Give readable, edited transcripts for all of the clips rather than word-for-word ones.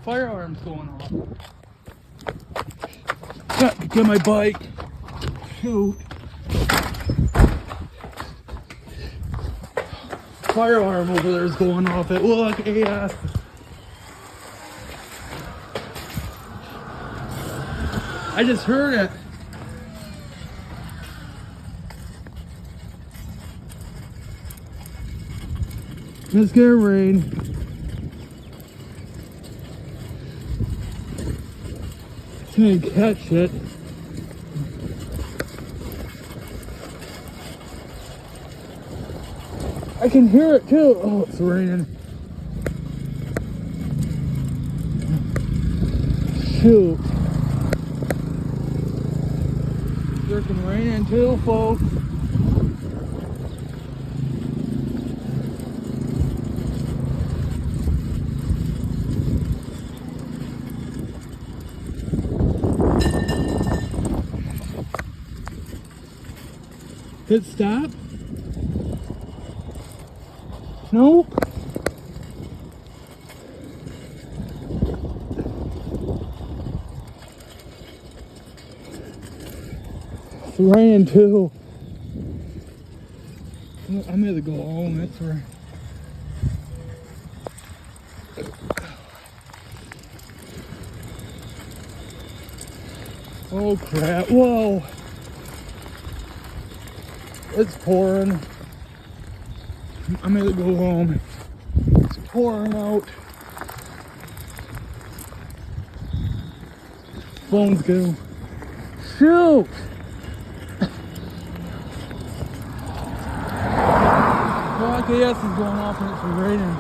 Fire alarm's going off. Got to get my bike. Shoot. Fire alarm over there is going off at Weelock AF. I just heard it. It's gonna rain. It's gonna catch it. I can hear it too. Oh, it's raining. Shoot. It's freaking raining too, folks. Did it stop? Nope. It's raining too. I'm gonna go home. It's raining. Oh crap. Whoa. It's pouring. I'm gonna go home. It's pouring out. Phone's going. Shoot! Weelock AF is going off and it's raining.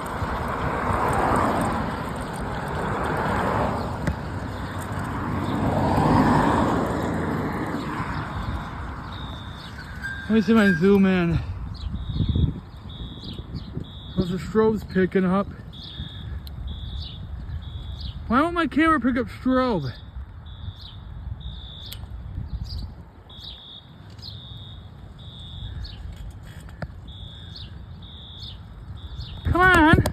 Let me see my zoom in. The strobe's picking up. Why won't my camera pick up strobe? Come on!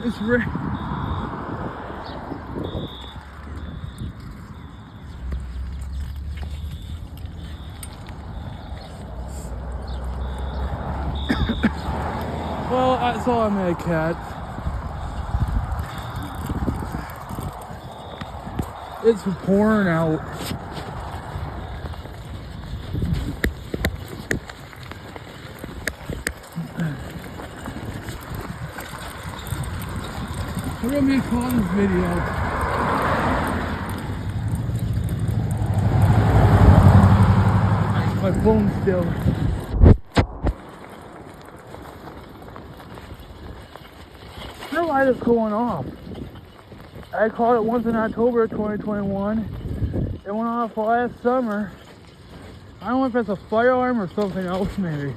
It's raining. Well, that's all I'm gonna catch. It's pouring out. We're gonna be calling this video. My phone's still. I don't know why it's going off. I caught it once in October of 2021. It went off last summer. I don't know if it's a fire alarm or something else maybe.